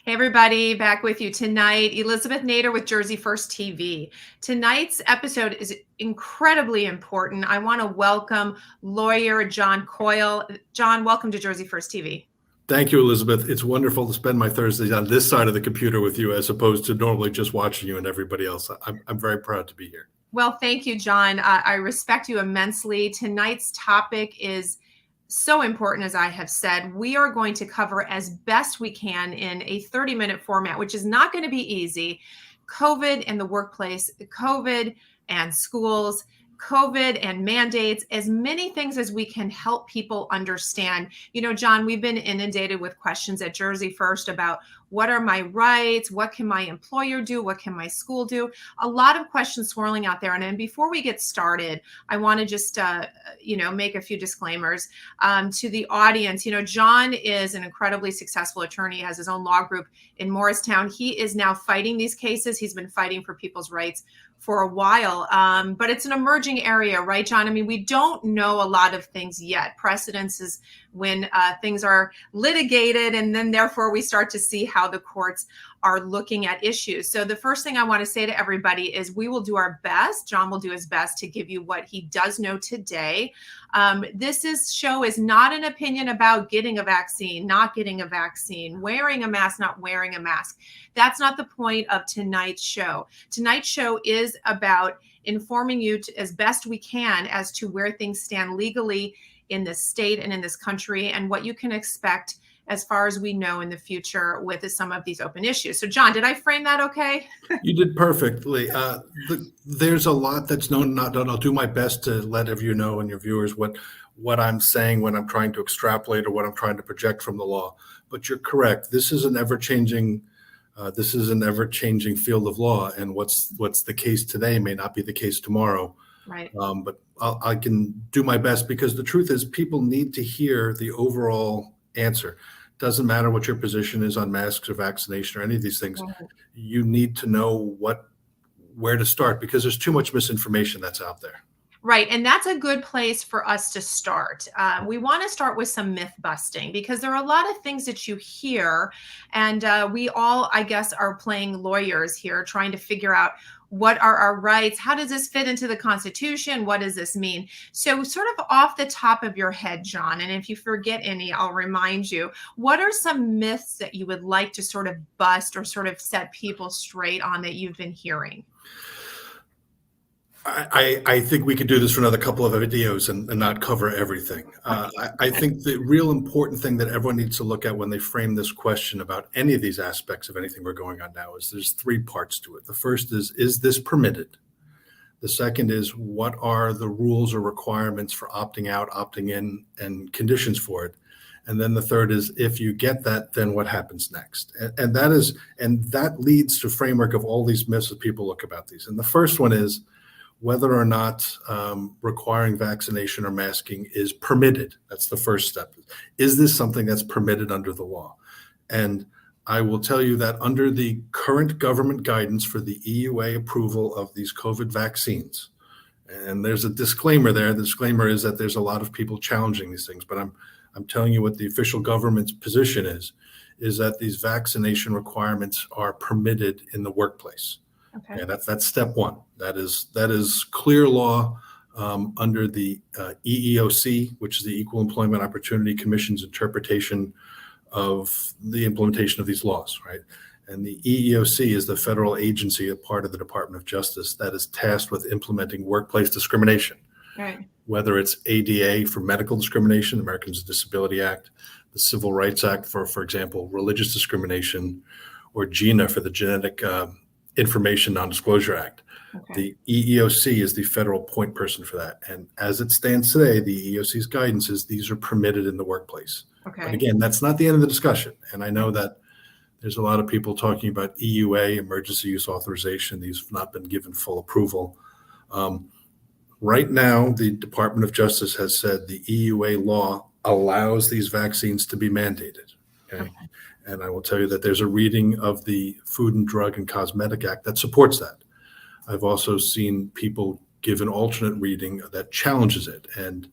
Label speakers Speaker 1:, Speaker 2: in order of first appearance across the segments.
Speaker 1: Hey everybody, back with you tonight. Elizabeth Nader with Jersey First TV. Tonight's episode is incredibly important. I want to welcome lawyer John Coyle. John, welcome to Jersey First TV.
Speaker 2: Thank you, Elizabeth. It's wonderful to spend my Thursdays on this side of the computer with you as opposed to normally just watching you and everybody else. I'm very proud to be here.
Speaker 1: Well, thank you, John. I respect you immensely. Tonight's topic is so important, as I have said. We are going to cover as best we can in a 30-minute format, which is not going to be easy. COVID and the workplace, COVID and schools, COVID and mandates, as many things as we can help people understand. You know, John, we've been inundated with questions at Jersey First about what are my rights? What can my employer do? What can my school do? A lot of questions swirling out there. And before we get started, I want to just, make a few disclaimers to the audience. You know, John is an incredibly successful attorney, he has his own law group in Morristown. He is now fighting these cases. He's been fighting for people's rights for a while, but it's an emerging area, right, John? I mean, we don't know a lot of things yet. Precedence is when things are litigated, and then therefore we start to see how the courts are looking at issues. So the first thing I want to say to everybody is we will do our best. John will do his best to give you what he does know today. This show is not an opinion about getting a vaccine, not getting a vaccine, wearing a mask, not wearing a mask. That's not the point of tonight's show. Tonight's show is about informing you as best we can as to where things stand legally in this state and in this country, and what you can expect as far as we know in the future with some of these open issues. So John, did I frame that okay?
Speaker 2: You did perfectly. There's a lot that's known and not done. I'll do my best to let you know and your viewers what I'm saying when I'm trying to extrapolate or what I'm trying to project from the law. But you're correct. This is an ever-changing field of law, and what's the case today may not be the case tomorrow.
Speaker 1: Right.
Speaker 2: But I can do my best, because the truth is people need to hear the overall answer. Doesn't matter what your position is on masks or vaccination or any of these things. Right. You need to know where to start, because there's too much misinformation that's out there.
Speaker 1: Right. And that's a good place for us to start. We want to start with some myth busting, because there are a lot of things that you hear, and we all, I guess, are playing lawyers here, trying to figure out what are our rights? How does this fit into the Constitution? What does this mean? So sort of off the top of your head, John, and if you forget any, I'll remind you, what are some myths that you would like to sort of bust or sort of set people straight on that you've been hearing?
Speaker 2: I think we could do this for another couple of videos and not cover everything. I think the real important thing that everyone needs to look at when they frame this question about any of these aspects of anything we're going on now is there's three parts to it. The first is this permitted? The second is, what are the rules or requirements for opting out, opting in, and conditions for it? And then the third is, if you get that, then what happens next? And that leads to framework of all these myths that people look about these. And the first one is whether or not requiring vaccination or masking is permitted. That's the first step. Is this something that's permitted under the law? And I will tell you that under the current government guidance for the EUA approval of these COVID vaccines, and there's a disclaimer there. The disclaimer is that there's a lot of people challenging these things, but I'm telling you what the official government's position is that these vaccination requirements are permitted in the workplace. Okay. And that's step one. That is clear law under the EEOC, which is the Equal Employment Opportunity Commission's interpretation of the implementation of these laws, right? And the EEOC is the federal agency, a part of the Department of Justice, that is tasked with implementing workplace discrimination. Right. Whether it's ADA for medical discrimination, the Americans with Disability Act, the Civil Rights Act for example, religious discrimination, or GINA for the Genetic Information Non-Disclosure Act. Okay. The EEOC is the federal point person for that. And as it stands today, the EEOC's guidance is these are permitted in the workplace. Okay. But again, that's not the end of the discussion. And I know that there's a lot of people talking about EUA, emergency use authorization. These have not been given full approval. Right now, the Department of Justice has said the EUA law allows these vaccines to be mandated. Okay. And I will tell you that there's a reading of the Food and Drug and Cosmetic Act that supports that. I've also seen people give an alternate reading that challenges it. And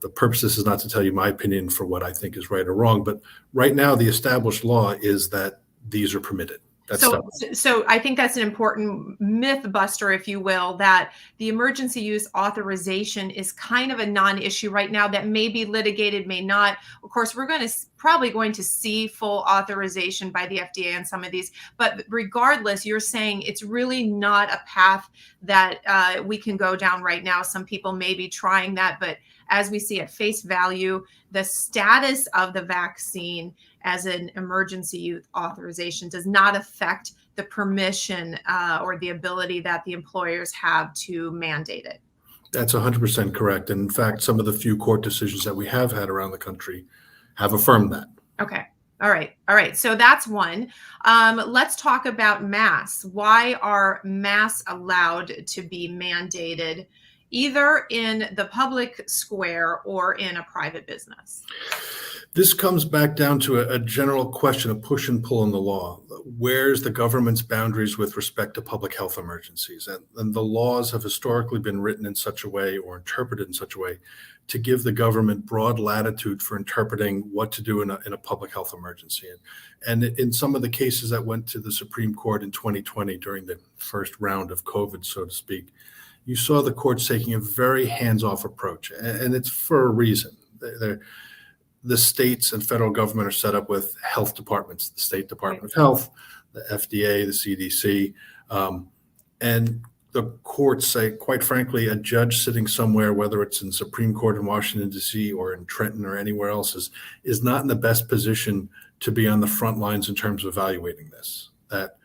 Speaker 2: the purpose of this is not to tell you my opinion for what I think is right or wrong, but right now the established law is that these are permitted. That's
Speaker 1: So I think that's an important myth buster, if you will, that the emergency use authorization is kind of a non-issue right now that may be litigated, may not. Of course, we're probably going to see full authorization by the FDA on some of these, but regardless, you're saying it's really not a path that we can go down right now. Some people may be trying that, but as we see at face value, the status of the vaccine as an emergency use authorization does not affect the permission or the ability that the employers have to mandate it.
Speaker 2: That's 100% correct. And in fact, some of the few court decisions that we have had around the country have affirmed that.
Speaker 1: Okay. All right. So that's one. Let's talk about masks. Why are masks allowed to be mandated either in the public square or in a private business?
Speaker 2: This comes back down to a general question of push and pull in the law. Where's the government's boundaries with respect to public health emergencies? And the laws have historically been written in such a way or interpreted in such a way to give the government broad latitude for interpreting what to do in a public health emergency. And in some of the cases that went to the Supreme Court in 2020 during the first round of COVID, so to speak, you saw the courts taking a very hands-off approach, and it's for a reason. The states and federal government are set up with health departments, the State Department of Health, the FDA, the CDC, and the courts say, quite frankly, a judge sitting somewhere, whether it's in Supreme Court in Washington, D.C. or in Trenton or anywhere else, is not in the best position to be on the front lines in terms of evaluating this. That,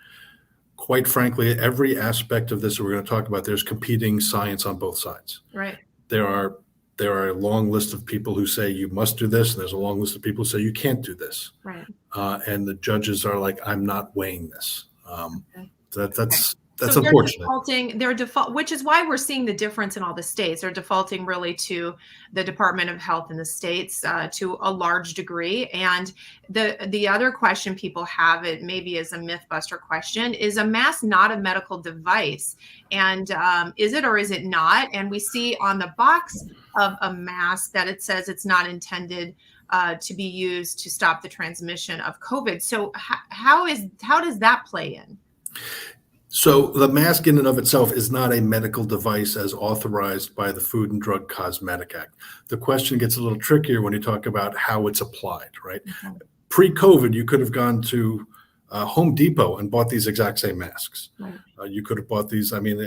Speaker 2: quite frankly, every aspect of this that we're going to talk about, there's competing science on both sides.
Speaker 1: Right.
Speaker 2: There are a long list of people who say you must do this, and there's a long list of people who say you can't do this.
Speaker 1: Right.
Speaker 2: And the judges are like, I'm not weighing this. That's
Speaker 1: so
Speaker 2: unfortunate.
Speaker 1: They're default, which is why we're seeing the difference in all the states. They're defaulting really to the Department of Health in the states to a large degree. And the other question people have, it maybe is a myth buster question, is a mask not a medical device? And is it or is it not? And we see on the box of a mask that it says it's not intended to be used to stop the transmission of COVID. So how does that play in?
Speaker 2: So the mask in and of itself is not a medical device as authorized by the Food and Drug Cosmetic Act. The question gets a little trickier when you talk about how it's applied, right? Mm-hmm. Pre-COVID, you could have gone to Home Depot and bought these exact same masks. Right. You could have bought these. I mean,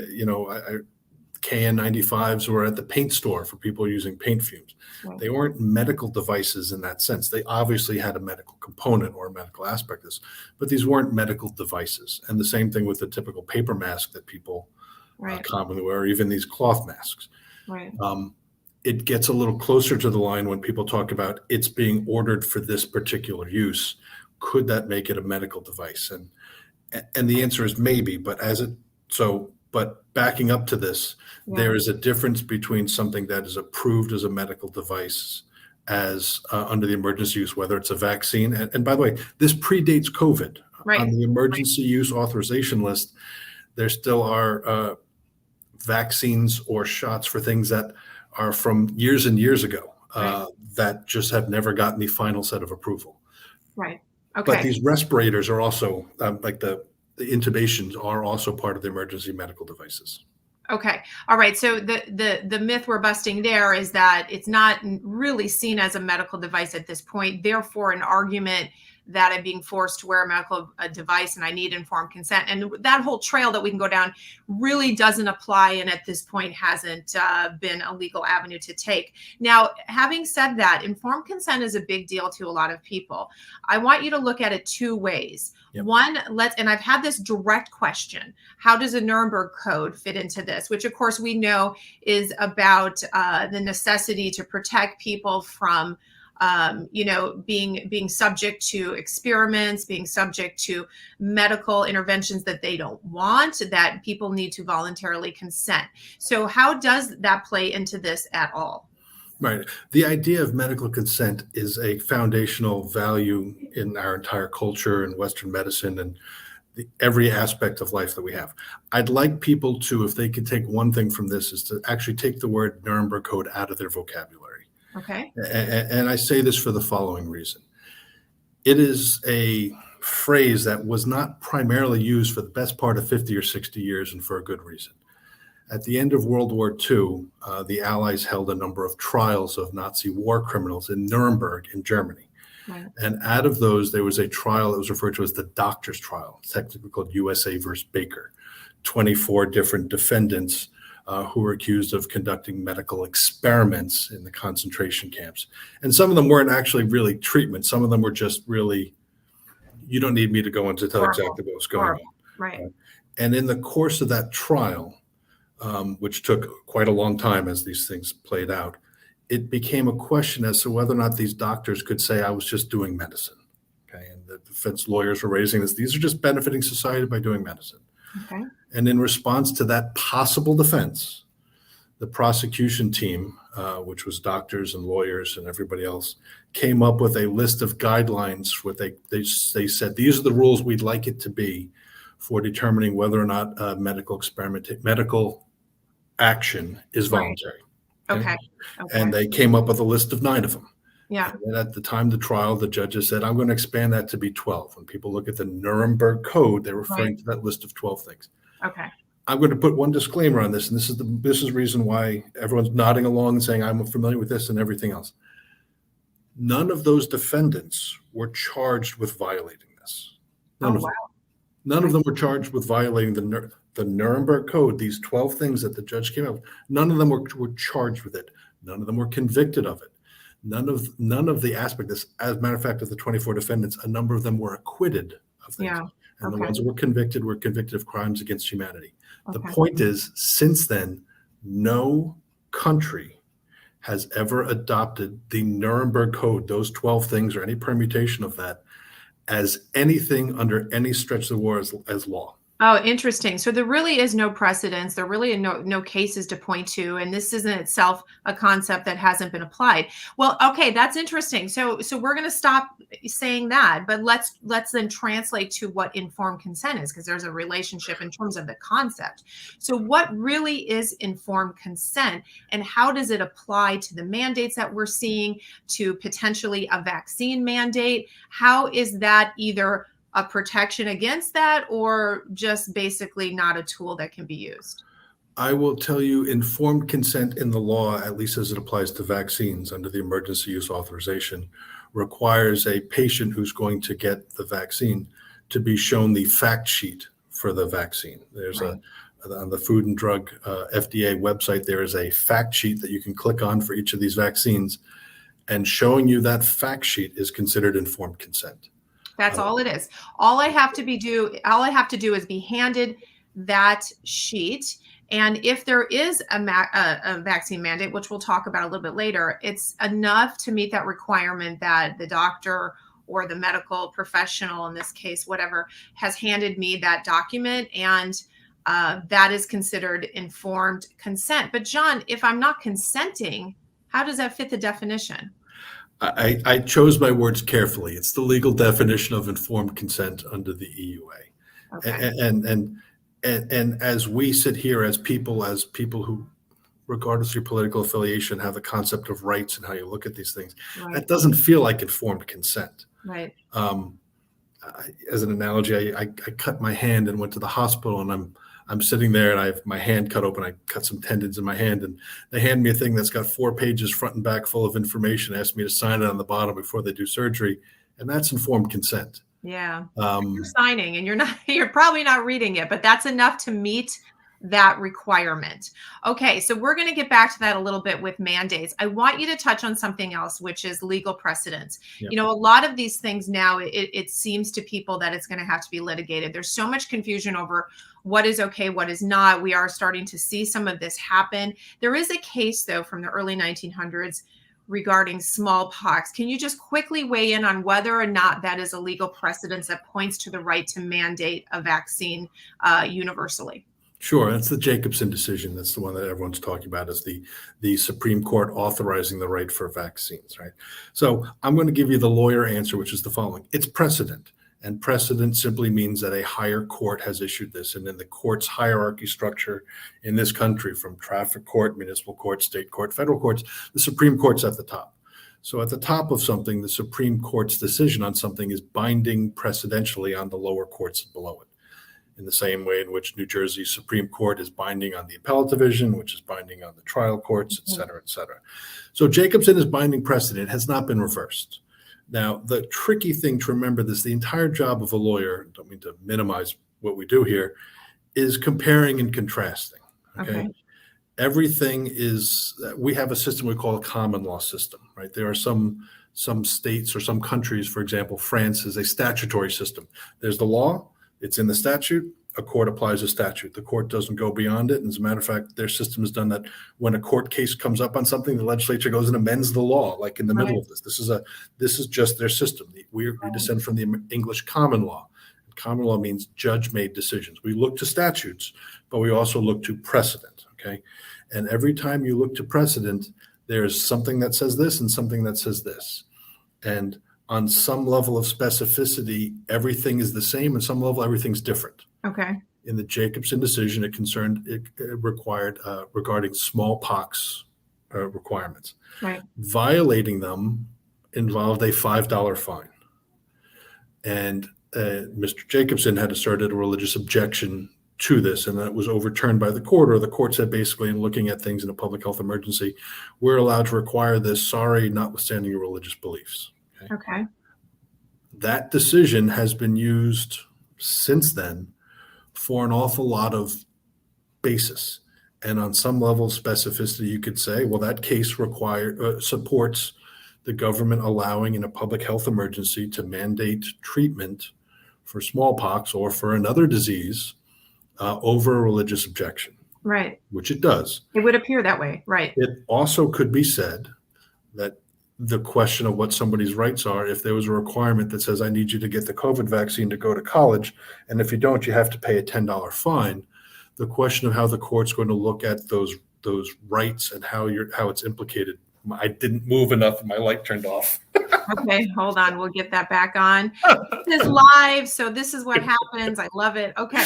Speaker 2: KN95s were at the paint store for people using paint fumes. Right. They weren't medical devices in that sense. They obviously had a medical component or a medical aspect of this, but these weren't medical devices. And the same thing with the typical paper mask that people commonly wear, or even these cloth masks. Right. It gets a little closer to the line when people talk about it's being ordered for this particular use. Could that make it a medical device? And the answer is maybe, but But backing up to this, there is a difference between something that is approved as a medical device as under the emergency use, whether it's a vaccine. And by the way, this predates COVID. Right. On the emergency use authorization list, there still are vaccines or shots for things that are from years and years ago that just have never gotten the final set of approval.
Speaker 1: Right. Okay.
Speaker 2: But these respirators are also like the intubations are also part of the emergency medical devices.
Speaker 1: Okay. All right. So the myth we're busting there is that it's not really seen as a medical device at this point. Therefore, an argument that I'm being forced to wear a medical device and I need informed consent. And that whole trail that we can go down really doesn't apply, and at this point hasn't been a legal avenue to take. Now, having said that, informed consent is a big deal to a lot of people. I want you to look at it two ways. Yep. One, and I've had this direct question: how does a Nuremberg code fit into this? Which, of course, we know is about the necessity to protect people from being subject to experiments, being subject to medical interventions that they don't want, that people need to voluntarily consent. So how does that play into this at all?
Speaker 2: Right. The idea of medical consent is a foundational value in our entire culture and Western medicine and every aspect of life that we have. I'd like people to, if they could take one thing from this, is to actually take the word Nuremberg Code out of their vocabulary.
Speaker 1: Okay.
Speaker 2: And I say this for the following reason. It is a phrase that was not primarily used for the best part of 50 or 60 years, and for a good reason. At the end of World War II, the Allies held a number of trials of Nazi war criminals in Nuremberg in Germany.
Speaker 1: Right.
Speaker 2: And out of those, there was a trial that was referred to as the doctor's trial, technically called USA versus Baker. 24 different defendants who were accused of conducting medical experiments in the concentration camps. And some of them weren't actually really treatment. Some of them were just really, you don't need me to go into tell exactly what was going on.
Speaker 1: Right.
Speaker 2: And in the course of that trial, which took quite a long time as these things played out, it became a question as to whether or not these doctors could say, I was just doing medicine. Okay. And the defense lawyers were raising this. These are just benefiting society by doing medicine.
Speaker 1: Okay.
Speaker 2: And in response to that possible defense, the prosecution team, which was doctors and lawyers and everybody else, came up with a list of guidelines where they said, these are the rules we'd like it to be for determining whether or not medical action is voluntary.
Speaker 1: Okay.
Speaker 2: And they came up with a list of 9 of them.
Speaker 1: Yeah.
Speaker 2: And at the time of the trial, the judges said, I'm going to expand that to be 12. When people look at the Nuremberg Code, they're referring to that list of 12 things.
Speaker 1: Okay.
Speaker 2: I'm going to put one disclaimer on this, and this is the reason why everyone's nodding along and saying, I'm familiar with this and everything else. None of those defendants were charged with violating this. None of them were charged with violating the Nuremberg Code, these 12 things that the judge came up with. None of them were charged with it. None of them were convicted of it. None of the aspects, as a matter of fact, of the 24 defendants, a number of them were acquitted of things.
Speaker 1: Yeah.
Speaker 2: And the ones that were convicted of crimes against humanity.
Speaker 1: Okay.
Speaker 2: The point is, since then, no country has ever adopted the Nuremberg Code, those 12 things or any permutation of that, as anything under any stretch of the war as law.
Speaker 1: Oh, interesting. So there really is no precedence. There really are no cases to point to, and this is in itself a concept that hasn't been applied. Well, okay, that's interesting. So we're going to stop saying that, but let's then translate to what informed consent is, because there's a relationship in terms of the concept. So what really is informed consent, and how does it apply to the mandates that we're seeing, to potentially a vaccine mandate? How is that either a protection against that, or just basically not a tool that can be used?
Speaker 2: I will tell you, informed consent in the law, at least as it applies to vaccines under the emergency use authorization, requires a patient who's going to get the vaccine to be shown the fact sheet for the vaccine. There's on the Food and Drug FDA website, there is a fact sheet that you can click on for each of these vaccines, and showing you that fact sheet is considered informed consent.
Speaker 1: That's all it is. All I have to do is be handed that sheet. And if there is a vaccine mandate, which we'll talk about a little bit later, it's enough to meet that requirement that the doctor or the medical professional, in this case, whatever, has handed me that document, and that is considered informed consent. But John, if I'm not consenting, how does that fit the definition?
Speaker 2: I chose my words carefully. It's the legal definition of informed consent under the EUA. Okay. And as we sit here as people who, regardless of your political affiliation, have the concept of rights and how you look at these things, that doesn't feel like informed consent.
Speaker 1: Right.
Speaker 2: As an analogy, I cut my hand and went to the hospital, and I'm sitting there and I have my hand cut open. I cut some tendons in my hand, and they hand me a thing that's got 4 pages front and back full of information, ask me to sign it on the bottom before they do surgery. And that's informed consent.
Speaker 1: Yeah. You're signing, and you're probably not reading it, but that's enough to meet that requirement. Okay. So we're going to get back to that a little bit with mandates. I want you to touch on something else, which is legal precedents. Yep. You know, a lot of these things now, it seems to people that it's going to have to be litigated. There's so much confusion over what is okay, what is not. We are starting to see some of this happen. There is a case, though, from the early 1900s regarding smallpox. Can you just quickly weigh in on whether or not that is a legal precedent that points to the right to mandate a vaccine universally?
Speaker 2: Sure. That's the Jacobson decision. That's the one that everyone's talking about, is the Supreme Court authorizing the right for vaccines, right? So I'm going to give you the lawyer answer, which is the following. It's precedent. And precedent simply means that a higher court has issued this. And in the court's hierarchy structure in this country, from traffic court, municipal court, state court, federal courts, the Supreme Court's at the top. So at the top of something, the Supreme Court's decision on something is binding precedentially on the lower courts below it, in the same way in which New Jersey's Supreme Court is binding on the appellate division, which is binding on the trial courts, et cetera, et cetera. So Jacobson is binding precedent, has not been reversed. Now, the tricky thing to remember this, the entire job of a lawyer, don't mean to minimize what we do here, is comparing and contrasting, okay? Everything is, we have a system we call a common law system, right? There are some states or some countries, for example, France is a statutory system. There's the law, it's in the statute, a court applies a statute. The court doesn't go beyond it. And as a matter of fact, their system is done that when a court case comes up on something, the legislature goes and amends the law, like in the middle of this. This is just their system. We descend from the English common law. Common law means judge-made decisions. We look to statutes, but we also look to precedent, okay? And every time you look to precedent, there's something that says this and something that says this. And on some level of specificity, everything is the same, and some level, everything's different.
Speaker 1: Okay.
Speaker 2: In the Jacobson decision, it required regarding smallpox requirements.
Speaker 1: Right.
Speaker 2: Violating them involved a $5 fine. And Mr. Jacobson had asserted a religious objection to this, and that was overturned by the court, or the court said basically, in looking at things in a public health emergency, we're allowed to require this, sorry, notwithstanding your religious beliefs.
Speaker 1: Okay.
Speaker 2: That decision has been used since then for an awful lot of basis. And on some level of specificity, you could say, well, that case supports the government allowing in a public health emergency to mandate treatment for smallpox or for another disease over a religious objection.
Speaker 1: Right.
Speaker 2: Which it does.
Speaker 1: It would appear that way. Right.
Speaker 2: It also could be said that the question of what somebody's rights are, if there was a requirement that says, I need you to get the COVID vaccine to go to college, and if you don't, you have to pay a $10 fine. The question of how the court's going to look at those rights and how it's implicated. I didn't move enough and my light turned off.
Speaker 1: Okay, hold on. We'll get that back on. This is live, so this is what happens. I love it. Okay.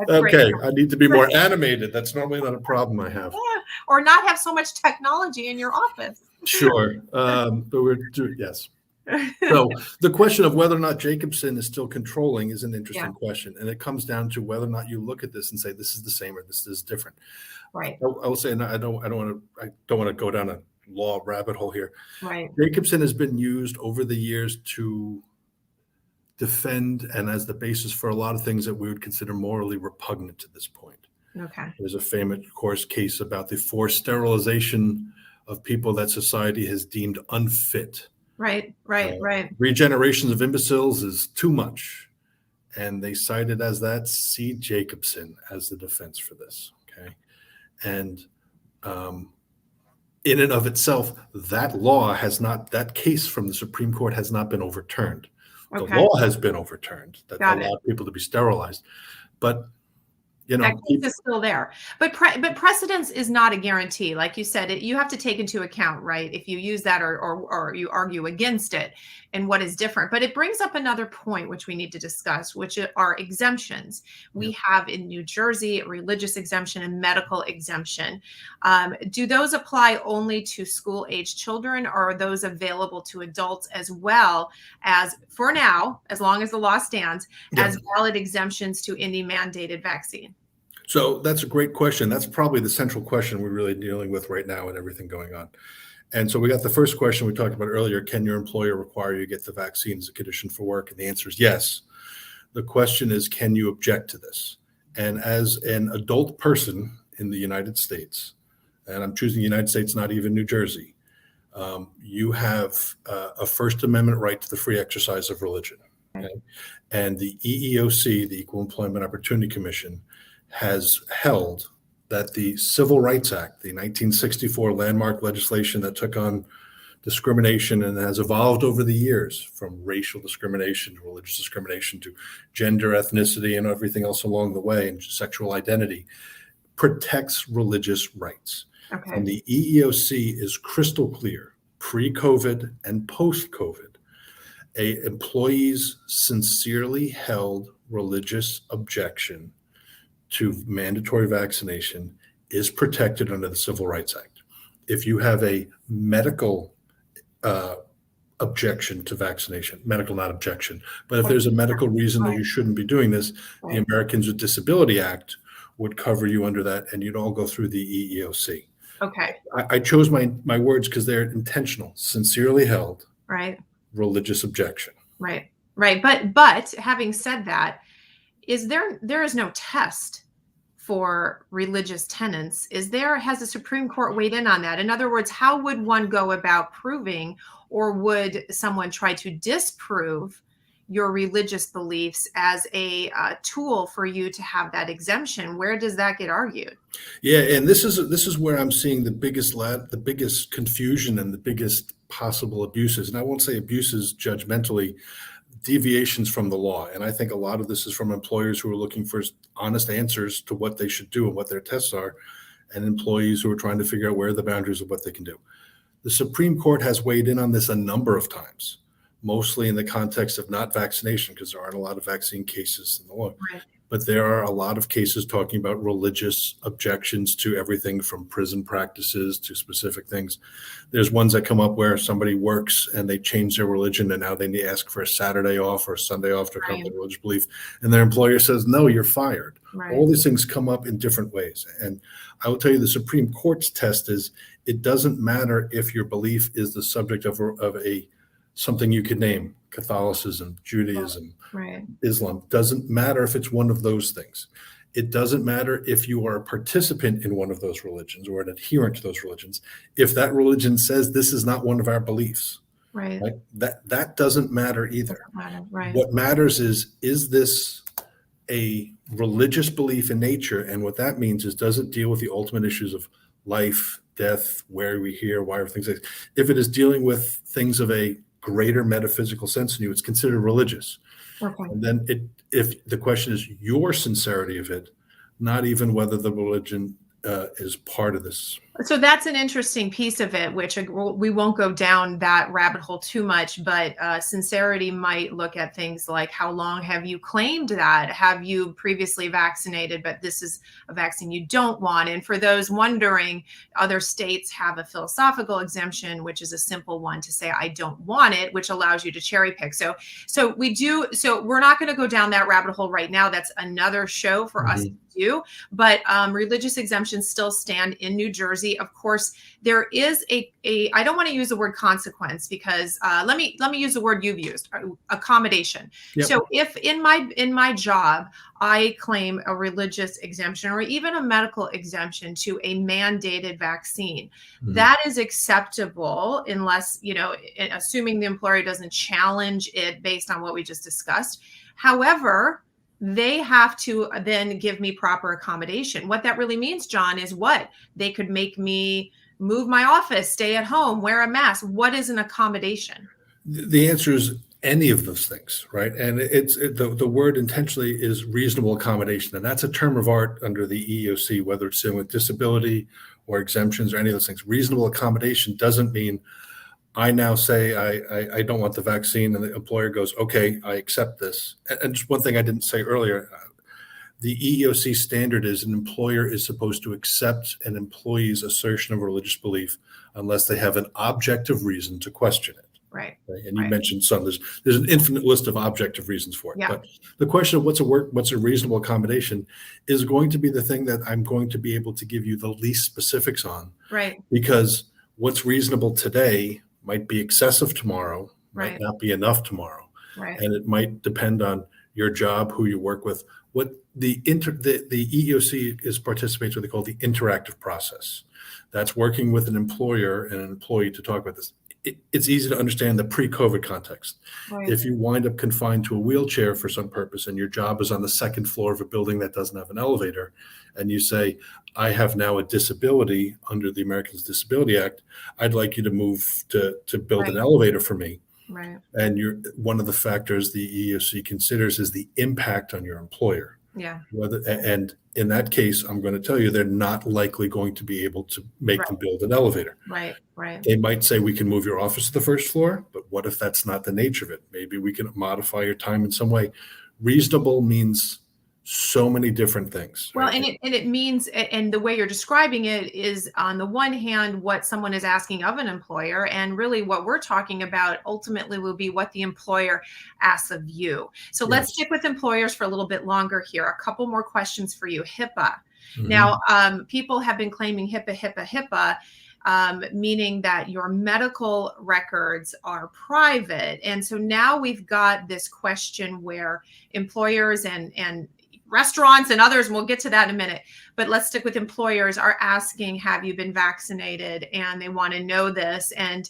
Speaker 2: Okay,
Speaker 1: great.
Speaker 2: I need to be more animated. That's normally not a problem I have.
Speaker 1: Yeah. Or not have so much technology in your office.
Speaker 2: Sure, but yes. So the question of whether or not Jacobson is still controlling is an interesting question, and it comes down to whether or not you look at this and say this is the same or this is different.
Speaker 1: Right.
Speaker 2: I will say, and I don't want to go down a law rabbit hole here.
Speaker 1: Right.
Speaker 2: Jacobson has been used over the years to defend and as the basis for a lot of things that we would consider morally repugnant to this point.
Speaker 1: Okay.
Speaker 2: There's a famous, of course, case about the forced sterilization of people that society has deemed unfit.
Speaker 1: Right.
Speaker 2: Regenerations of imbeciles is too much. And they cited as that C. Jacobson as the defense for this. Okay. And in and of itself, that case from the Supreme Court has not been overturned. Okay. The law has been overturned that allowed people to be sterilized. But
Speaker 1: that case is still there, but precedence is not a guarantee. Like you said, you have to take into account, right? If you use that or you argue against it and what is different. But it brings up another point, which we need to discuss, which are exemptions. We have in New Jersey, a religious exemption and medical exemption. Do those apply only to school-age children, or are those available to adults as well as, for now, as long as the law stands, as valid exemptions to any mandated vaccine?
Speaker 2: So that's a great question. That's probably the central question we're really dealing with right now and everything going on. And so we got the first question we talked about earlier. Can your employer require you to get the vaccine as a condition for work? And the answer is yes. The question is, can you object to this? And as an adult person in the United States, and I'm choosing the United States, not even New Jersey, you have a First Amendment right to the free exercise of religion. Okay? And the EEOC, the Equal Employment Opportunity Commission, has held that the Civil Rights Act, the 1964 landmark legislation that took on discrimination and has evolved over the years from racial discrimination to religious discrimination to gender, ethnicity, and everything else along the way, and sexual identity, protects religious rights. Okay. And the EEOC is crystal clear, pre-COVID and post-COVID, employees sincerely held religious objection to mandatory vaccination is protected under the Civil Rights Act. If you have a medical objection to vaccination, medical not objection. But if there's a medical reason that you shouldn't be doing this, the Americans with Disability Act would cover you under that, and you'd all go through the EEOC.
Speaker 1: Okay.
Speaker 2: I chose my words because they're intentional, sincerely held,
Speaker 1: Right.
Speaker 2: religious objection.
Speaker 1: Right. Right. But having said that, there is no test for religious tenets. Has the Supreme Court weighed in on that? In other words, how would one go about proving, or would someone try to disprove your religious beliefs as a tool for you to have that exemption? Where does that get argued?
Speaker 2: Yeah, and this is where I'm seeing the biggest confusion and the biggest possible abuses. And I won't say abuses judgmentally, deviations from the law. And I think a lot of this is from employers who are looking for honest answers to what they should do and what their tests are, and employees who are trying to figure out where are the boundaries of what they can do. The Supreme Court has weighed in on this a number of times, mostly in the context of not vaccination, because there aren't a lot of vaccine cases in the law.
Speaker 1: Right.
Speaker 2: But there are a lot of cases talking about religious objections to everything from prison practices to specific things. There's ones that come up where somebody works and they change their religion, and now they need to ask for a Saturday off or a Sunday off to accomplish their religious belief. And their employer says, no, you're fired.
Speaker 1: Right.
Speaker 2: All these things come up in different ways. And I will tell you, the Supreme Court's test is it doesn't matter if your belief is the subject of something you could name, Catholicism, Judaism,
Speaker 1: right.
Speaker 2: Islam. Doesn't matter if it's one of those things. It doesn't matter if you are a participant in one of those religions or an adherent to those religions. If that religion says this is not one of our beliefs,
Speaker 1: right?
Speaker 2: That doesn't matter either.
Speaker 1: Doesn't matter, right.
Speaker 2: What matters is this a religious belief in nature? And what that means is, does it deal with the ultimate issues of life, death, where are we here, why are things like this? If it is dealing with things of a greater metaphysical sense in you, it's considered religious.
Speaker 1: Okay.
Speaker 2: And then if the question is your sincerity of it, not even whether the religion is part of this.
Speaker 1: So that's an interesting piece of it, which we won't go down that rabbit hole too much, but sincerity might look at things like, how long have you claimed that? Have you previously vaccinated, but this is a vaccine you don't want? And for those wondering, other states have a philosophical exemption, which is a simple one to say, I don't want it, which allows you to cherry pick. So we're not going to go down that rabbit hole right now. That's another show for us to do, but religious exemptions still stand in New Jersey. Of course, there is I don't want to use the word consequence, because let me use the word you've used, accommodation. Yep. So if in my job, I claim a religious exemption or even a medical exemption to a mandated vaccine, that is acceptable unless, assuming the employer doesn't challenge it based on what we just discussed. However, they have to then give me proper accommodation. What that really means, John, is what? They could make me move my office, stay at home, wear a mask. What is an accommodation?
Speaker 2: The answer is any of those things, right? And the word intentionally is reasonable accommodation. And that's a term of art under the EEOC, whether it's dealing with disability or exemptions or any of those things. Reasonable accommodation doesn't mean I now say I don't want the vaccine, and the employer goes, okay, I accept this. And just one thing I didn't say earlier, the EEOC standard is an employer is supposed to accept an employee's assertion of religious belief unless they have an objective reason to question it.
Speaker 1: Right.
Speaker 2: And you mentioned some. There's an infinite list of objective reasons for it.
Speaker 1: Yeah.
Speaker 2: But the question of what's a reasonable accommodation is going to be the thing that I'm going to be able to give you the least specifics on.
Speaker 1: Right.
Speaker 2: Because what's reasonable today might be excessive tomorrow, might not be enough tomorrow.
Speaker 1: Right.
Speaker 2: And it might depend on your job, who you work with. What the EEOC participates in what they call the interactive process. That's working with an employer and an employee to talk about this. It's easy to understand the pre-COVID context. Right. If you wind up confined to a wheelchair for some purpose and your job is on the second floor of a building that doesn't have an elevator, and you say, I have now a disability under the Americans with Disability Act, I'd like you to move to build an elevator for me.
Speaker 1: Right.
Speaker 2: And one of the factors the EEOC considers is the impact on your employer.
Speaker 1: Yeah.
Speaker 2: And in that case, I'm going to tell you, they're not likely going to be able to make them build an elevator.
Speaker 1: Right. Right.
Speaker 2: They might say, we can move your office to the first floor, but what if that's not the nature of it? Maybe we can modify your time in some way. Reasonable means so many different things,
Speaker 1: Well,
Speaker 2: right?
Speaker 1: and it means, and the way you're describing it is, on the one hand, what someone is asking of an employer, and really what we're talking about ultimately will be what the employer asks of you. So let's
Speaker 2: Yes.
Speaker 1: stick with employers for a little bit longer here. A couple more questions for you. HIPAA. Now,
Speaker 2: Mhm.
Speaker 1: people have been claiming HIPAA, meaning that your medical records are private. And so now we've got this question where employers and restaurants and others, and we'll get to that in a minute, but let's stick with employers, are asking, have you been vaccinated? And they want to know this. And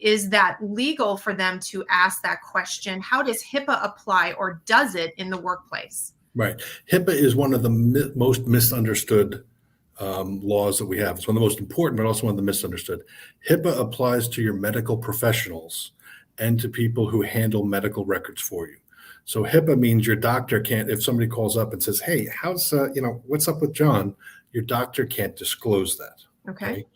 Speaker 1: is that legal for them to ask that question? How does HIPAA apply, or does it in the workplace?
Speaker 2: Right. HIPAA is one of the most misunderstood laws that we have. It's one of the most important, but also one of the misunderstood. HIPAA applies to your medical professionals and to people who handle medical records for you. So HIPAA means your doctor can't, if somebody calls up and says, "Hey, how's what's up with John?" Your doctor can't disclose that.
Speaker 1: Okay.
Speaker 2: Okay.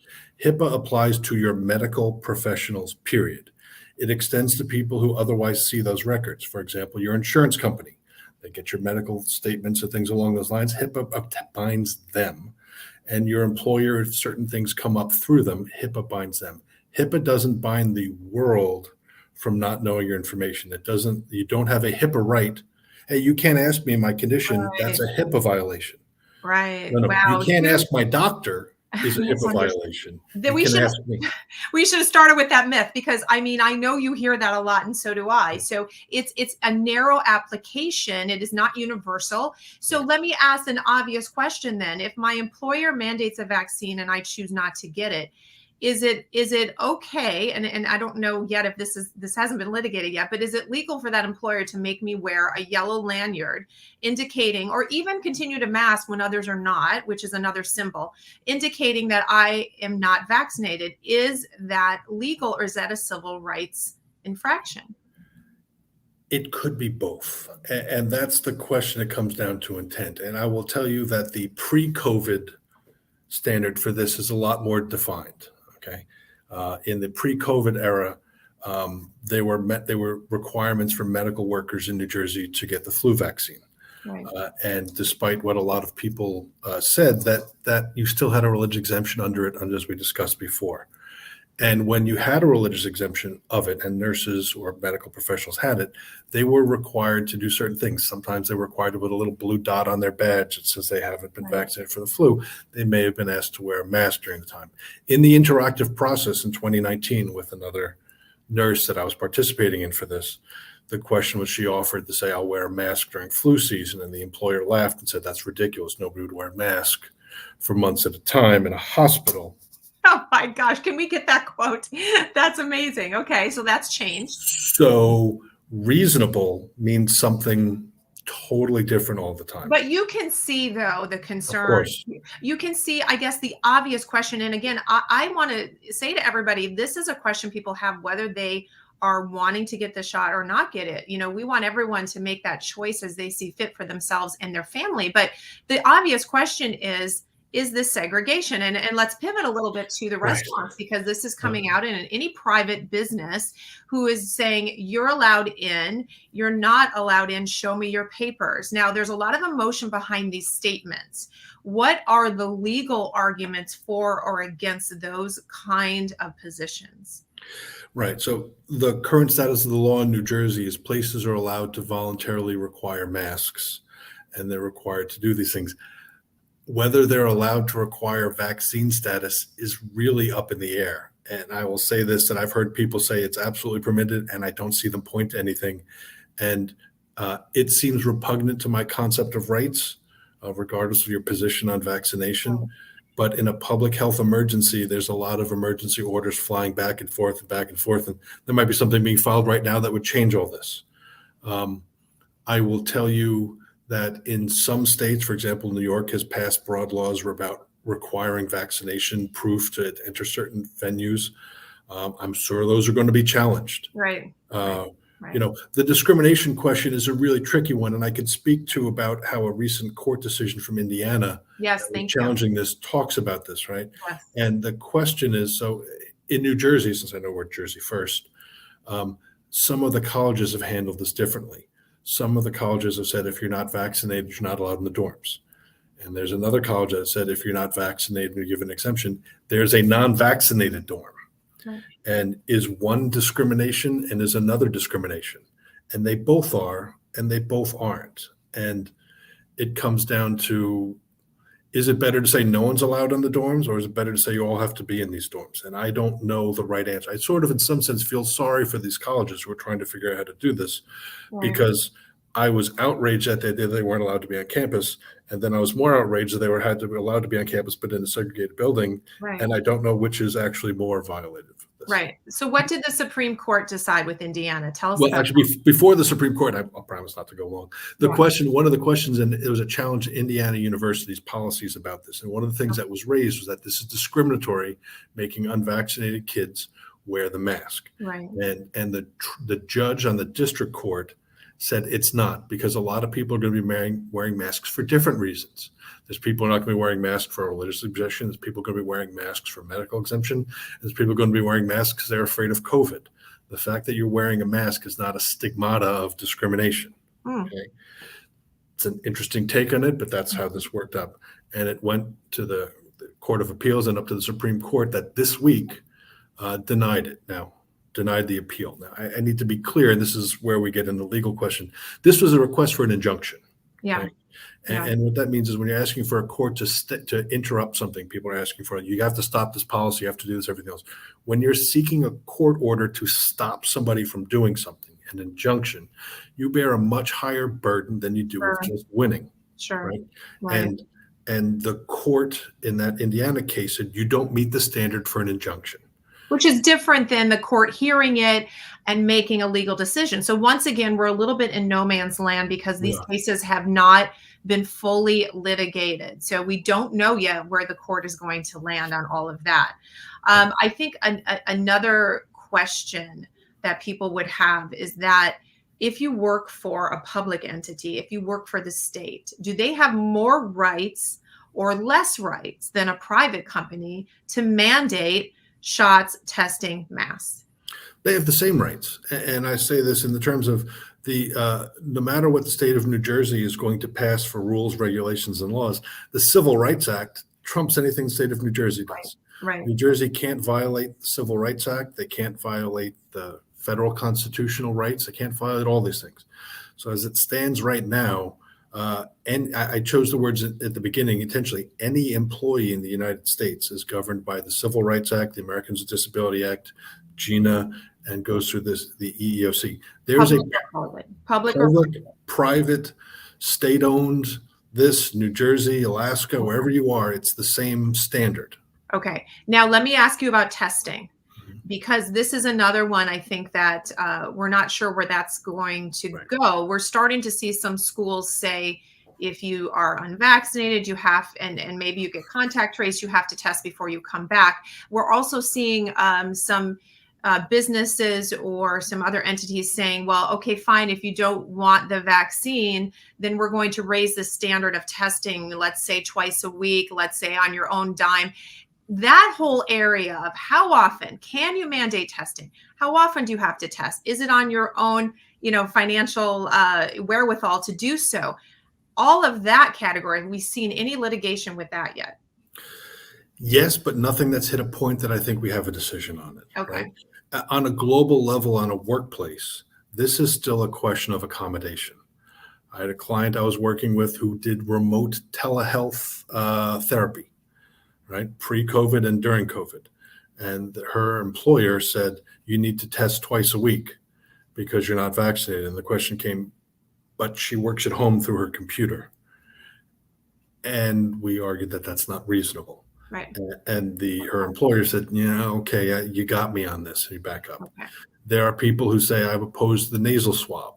Speaker 2: HIPAA applies to your medical professionals, period. It extends to people who otherwise see those records. For example, your insurance company. They get your medical statements and things along those lines. HIPAA binds them. And your employer, if certain things come up through them, HIPAA binds them. HIPAA doesn't bind the world from not knowing your information. You don't have a HIPAA right. Hey, you can't ask me my condition. That's
Speaker 1: Right.
Speaker 2: a HIPAA violation.
Speaker 1: Right.
Speaker 2: No, no, you
Speaker 1: Wow.
Speaker 2: can't ask my doctor is a HIPAA
Speaker 1: Misunderstood.
Speaker 2: violation.
Speaker 1: That
Speaker 2: You
Speaker 1: we
Speaker 2: can
Speaker 1: should
Speaker 2: ask me.
Speaker 1: we should have started with that myth, because I mean, I know you hear that a lot, and so do I. So it's a narrow application. It is not universal. So
Speaker 2: Right.
Speaker 1: let me ask an obvious question then. If my employer mandates a vaccine and I choose not to get it, is it okay? And I don't know yet if this hasn't been litigated yet, but is it legal for that employer to make me wear a yellow lanyard indicating, or even continue to mask when others are not, which is another symbol, indicating that I am not vaccinated? Is that legal, or is that a civil rights infraction?
Speaker 2: It could be both. And that's the question. It comes down to intent. And I will tell you that the pre-COVID standard for this is a lot more defined. Okay. In the pre-COVID era, there were requirements for medical workers in New Jersey to get the flu vaccine.
Speaker 1: Right.
Speaker 2: And despite what a lot of people said, that you still had a religious exemption under it, as we discussed before. And when you had a religious exemption of it, and nurses or medical professionals had it, they were required to do certain things. Sometimes they were required to put a little blue dot on their badge that says they haven't been
Speaker 1: Right.
Speaker 2: vaccinated for the flu. They may have been asked to wear a mask during the time. In the interactive process in 2019 with another nurse that I was participating in for this, the question was, she offered to say, "I'll wear a mask during flu season." And the employer laughed and said, "That's ridiculous. Nobody would wear a mask for months at a time in a hospital."
Speaker 1: Oh my gosh, can we get that quote? That's amazing. Okay, so that's changed.
Speaker 2: So reasonable means something totally different all the time.
Speaker 1: But you can see, though, the
Speaker 2: Of
Speaker 1: concern.
Speaker 2: course.
Speaker 1: You can see, I guess, the obvious question. And again, I want to say to everybody, this is a question people have, whether they are wanting to get the shot or not get it. We want everyone to make that choice as they see fit for themselves and their family. But the obvious question is this segregation? And let's pivot a little bit to the
Speaker 2: Right.
Speaker 1: restaurants, because this is
Speaker 2: Yeah.
Speaker 1: coming out in any private business who is saying, you're allowed in, you're not allowed in, show me your papers. Now, there's a lot of emotion behind these statements. What are the legal arguments for or against those kind of positions?
Speaker 2: Right. So the current status of the law in New Jersey is places are allowed to voluntarily require masks, and they're required to do these things. Whether they're allowed to require vaccine status is really up in the air. And I will say this, that I've heard people say it's absolutely permitted, and I don't see them point to anything. And it seems repugnant to my concept of rights, regardless of your position on vaccination. But in a public health emergency, there's a lot of emergency orders flying back and forth and back and forth. And there might be something being filed right now that would change all this. I will tell you that in some states, for example, New York has passed broad laws about requiring vaccination proof to enter certain venues. I'm sure those are going to be challenged.
Speaker 1: Right.
Speaker 2: Uh,
Speaker 1: Right.
Speaker 2: The discrimination question is a really tricky one, and I could speak to about how a recent court decision from Indiana
Speaker 1: Yes, thank you.
Speaker 2: challenging this talks about this, right?
Speaker 1: Yes.
Speaker 2: And the question is, so in New Jersey, since I know we're Jersey first, some of the colleges have handled this differently. Some of the colleges have said if you're not vaccinated, you're not allowed in the dorms. And there's another college that said if you're not vaccinated and you're given an exemption, there's a non-vaccinated dorm.
Speaker 1: Right.
Speaker 2: And is one discrimination and is another discrimination. And they both are, and they both aren't. And it comes down to, is it better to say no one's allowed in the dorms, or is it better to say you all have to be in these dorms? And I don't know the right answer. I sort of, in some sense, feel sorry for these colleges who are trying to figure out how to do this, because I was outraged that they weren't allowed to be on campus. And then I was more outraged that they had to be allowed to be on campus, but in a segregated building.
Speaker 1: Right.
Speaker 2: And I don't know which is actually more violative.
Speaker 1: Right. So what did the Supreme Court decide with Indiana? Tell us.
Speaker 2: Well, actually, before the Supreme Court, I'll promise not to go long. One of the questions, and it was a challenge to Indiana University's policies about this. And one of the things that was raised was that this is discriminatory, making unvaccinated kids wear the mask.
Speaker 1: Right.
Speaker 2: And the judge on the district court said it's not, because a lot of people are going to be wearing masks for different reasons. There's people who are not going to be wearing masks for religious objection. There's people going to be wearing masks for medical exemption. There's people going to be wearing masks because they're afraid of COVID. The fact that you're wearing a mask is not a stigmata of discrimination. Okay? It's an interesting take on it, but that's how this worked up. And it went to the Court of Appeals and up to the Supreme Court that this week denied it. Denied the appeal. Now, I need to be clear, and this is where we get in the legal question. This was a request for an injunction.
Speaker 1: Yeah.
Speaker 2: Right? And what that means is when you're asking for a court to interrupt something, people are asking for, you have to stop this policy, you have to do this, everything else. When you're seeking a court order to stop somebody from doing something, an injunction, you bear a much higher burden than you do with just winning.
Speaker 1: Sure.
Speaker 2: Right? And the court in that Indiana case said you don't meet the standard for an injunction.
Speaker 1: Which is different than the court hearing it and making a legal decision. So once again, we're a little bit in no man's land because these cases have not been fully litigated. So we don't know yet where the court is going to land on all of that. I think another question that people would have is that if you work for a public entity, if you work for the state, do they have more rights or less rights than a private company to mandate shots, testing, masks?
Speaker 2: They have the same rights. And I say this in the terms of no matter what the state of New Jersey is going to pass for rules, regulations, and laws, the Civil Rights Act trumps anything the state of New Jersey does.
Speaker 1: Right.
Speaker 2: New Jersey can't violate the Civil Rights Act. They can't violate the federal constitutional rights. They can't violate all these things. So as it stands right now, and I chose the words at the beginning intentionally, any employee in the United States is governed by the Civil Rights Act, the Americans with Disability Act, GINA, and goes through the EEOC. There's public, private, state-owned, New Jersey, Alaska, wherever you are, it's the same standard.
Speaker 1: Okay. Now let me ask you about testing, because this is another one I think that we're not sure where that's going to go. We're starting to see some schools say, if you are unvaccinated, you have, and maybe you get contact traced, you have to test before you come back. We're also seeing some businesses or some other entities saying, well, okay, fine. If you don't want the vaccine, then we're going to raise the standard of testing, let's say twice a week, let's say on your own dime. That whole area of how often can you mandate testing? How often do you have to test? Is it on your own, financial wherewithal to do so? All of that category, have we seen any litigation with that yet?
Speaker 2: Yes, but nothing that's hit a point that I think we have a decision on it.
Speaker 1: Okay.
Speaker 2: Right? On a global level, on a workplace, this is still a question of accommodation. I had a client I was working with who did remote telehealth therapy, right? Pre-COVID and during COVID. And her employer said, you need to test twice a week because you're not vaccinated. And the question came, but she works at home through her computer. And we argued that that's not reasonable.
Speaker 1: Right.
Speaker 2: And her employer said, okay, you got me on this. You back up.
Speaker 1: Okay.
Speaker 2: There are people who say, I've opposed the nasal swab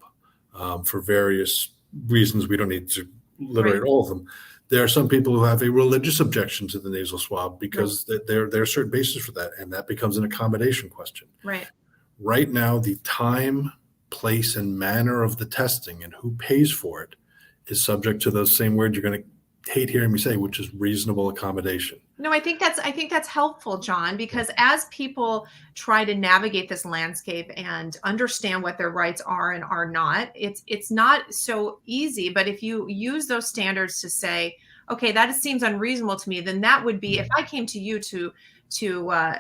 Speaker 2: for various reasons. We don't need to literate all of them. There are some people who have a religious objection to the nasal swab because there are certain bases for that. And that becomes an accommodation question.
Speaker 1: Right.
Speaker 2: Right now, the time, place, and manner of the testing and who pays for it is subject to those same words. You're going to hate hearing me say, which is reasonable accommodation.
Speaker 1: No, I think that's helpful, John, because as people try to navigate this landscape and understand what their rights are and are not, it's not so easy. But if you use those standards to say, okay, that seems unreasonable to me, then that would be, if I came to you to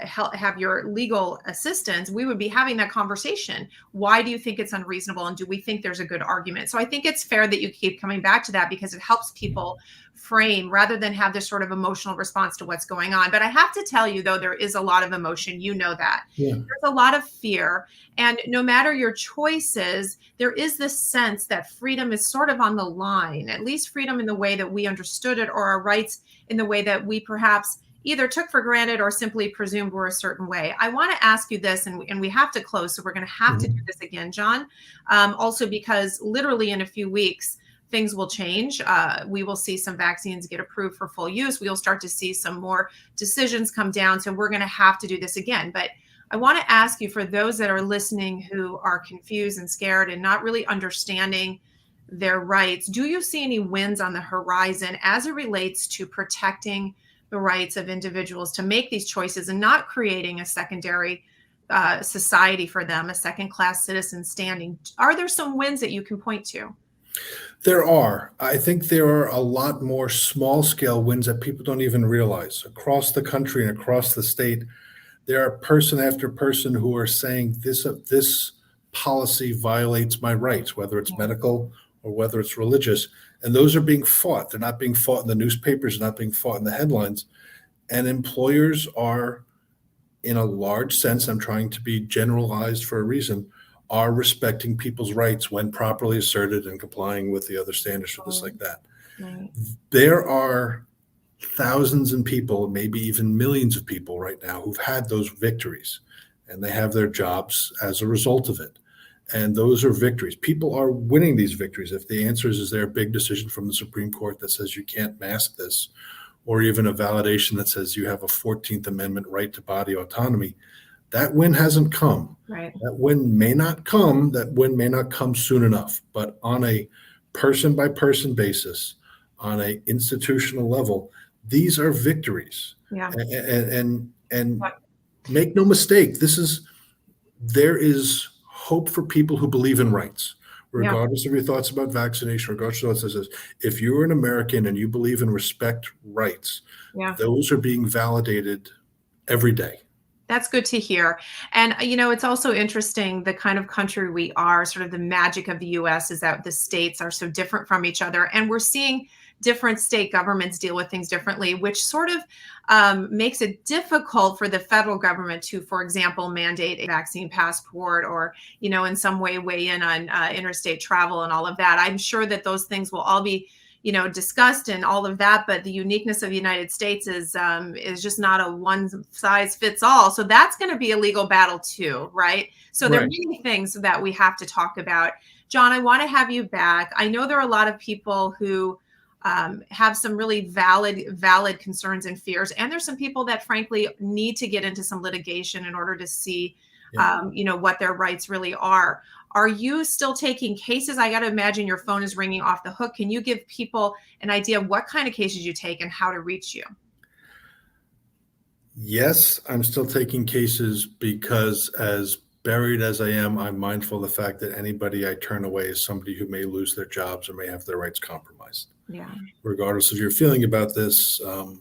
Speaker 1: help have your legal assistance, we would be having that conversation. Why do you think it's unreasonable, and do we think there's a good argument? So I think it's fair that you keep coming back to that, because it helps people frame rather than have this sort of emotional response to what's going on. But I have to tell you, though, there is a lot of emotion. You know that.
Speaker 2: Yeah.
Speaker 1: There's a lot of fear. And no matter your choices, there is this sense that freedom is sort of on the line, at least freedom in the way that we understood it, or our rights in the way that we perhaps either took for granted or simply presumed were a certain way. I want to ask you this, and we have to close, so we're going to have to do this again, John. Also, because literally in a few weeks, things will change. We will see some vaccines get approved for full use. We'll start to see some more decisions come down. So we're going to have to do this again. But I want to ask you, for those that are listening who are confused and scared and not really understanding their rights, do you see any wins on the horizon as it relates to protecting the rights of individuals to make these choices and not creating a secondary society for them, a second-class citizen standing? Are there some wins that you can point to?
Speaker 2: There are. I think there are a lot more small-scale wins that people don't even realize. Across the country and across the state, there are person after person who are saying this policy violates my rights, whether it's medical or whether it's religious. And those are being fought. They're not being fought in the newspapers, they're not being fought in the headlines. And employers are, in a large sense, I'm trying to be generalized for a reason, are respecting people's rights when properly asserted and complying with the other standards for this like that.
Speaker 1: Right.
Speaker 2: There are thousands of people, maybe even millions of people right now who've had those victories, and they have their jobs as a result of it. And those are victories. People are winning these victories. If the answer is there a big decision from the Supreme Court that says you can't mask this, or even a validation that says you have a 14th Amendment right to body autonomy, that win hasn't come.
Speaker 1: Right.
Speaker 2: That win may not come. That win may not come soon enough. But on a person-by-person basis, on an institutional level, these are victories.
Speaker 1: Yeah.
Speaker 2: And make no mistake, there is hope for people who believe in rights, regardless of your thoughts about vaccination, regardless of what it says. If you're an American and you believe and respect rights, those are being validated every day.
Speaker 1: That's good to hear. And, it's also interesting, the kind of country we are, sort of the magic of the US is that the states are so different from each other. And we're seeing different state governments deal with things differently, which sort of makes it difficult for the federal government to, for example, mandate a vaccine passport or, in some way weigh in on interstate travel and all of that. I'm sure that those things will all be discussed and all of that, but the uniqueness of the United States is just not a one size fits all. So that's going to be a legal battle too, right? So there are many things that we have to talk about. John, I want to have you back. I know there are a lot of people who have some really valid concerns and fears, and there's some people that frankly need to get into some litigation in order to see what their rights really are. Are you still taking cases? I got to imagine your phone is ringing off the hook. Can you give people an idea of what kind of cases you take and how to reach you?
Speaker 2: Yes, I'm still taking cases because, as buried as I am, I'm mindful of the fact that anybody I turn away is somebody who may lose their jobs or may have their rights compromised.
Speaker 1: Yeah.
Speaker 2: Regardless of your feeling about this, and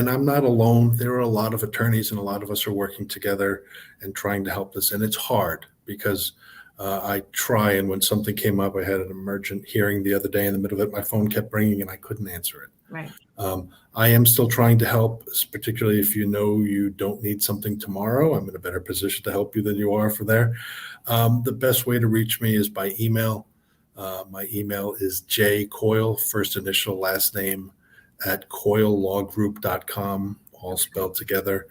Speaker 2: I'm not alone. There are a lot of attorneys, and a lot of us are working together and trying to help this. And it's hard because I try. And when something came up, I had an emergent hearing the other day. In the middle of it, my phone kept ringing and I couldn't answer it.
Speaker 1: Right.
Speaker 2: I am still trying to help, particularly if you don't need something tomorrow. I'm in a better position to help you than you are for there. The best way to reach me is by email. My email is jcoyle, first initial, last name, @coylelawgroup.com, all spelled together.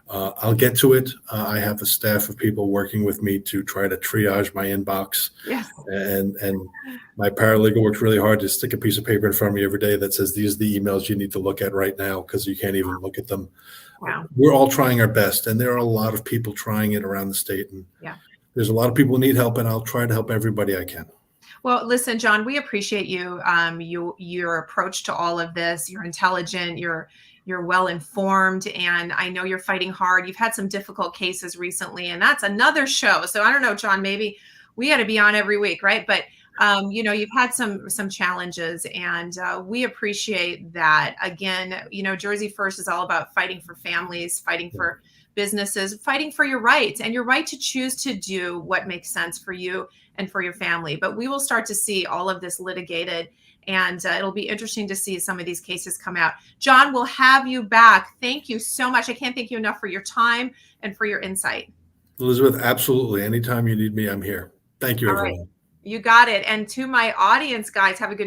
Speaker 2: I'll get to it. I have a staff of people working with me to try to triage my inbox.
Speaker 1: Yes.
Speaker 2: And my paralegal works really hard to stick a piece of paper in front of me every day that says, these are the emails you need to look at right now, because you can't even look at them.
Speaker 1: Wow.
Speaker 2: We're all trying our best, and there are a lot of people trying it around the state. And there's a lot of people who need help, and I'll try to help everybody I can.
Speaker 1: Well, listen, John, we appreciate you, your approach to all of this. You're intelligent, you're well informed, and I know you're fighting hard. You've had some difficult cases recently, and that's another show. So I don't know, John, maybe we got to be on every week, right? But you've had some challenges, and we appreciate that. Again, Jersey First is all about fighting for families, fighting for businesses, fighting for your rights and your right to choose to do what makes sense for you and for your family. But we will start to see all of this litigated, and it'll be interesting to see some of these cases come out. John, we'll have you back. Thank you so much. I can't thank you enough for your time and for your insight.
Speaker 2: Elizabeth, absolutely. Anytime you need me, I'm here. Thank you,
Speaker 1: All right.
Speaker 2: everyone.
Speaker 1: You got it. And to my audience, guys, have a good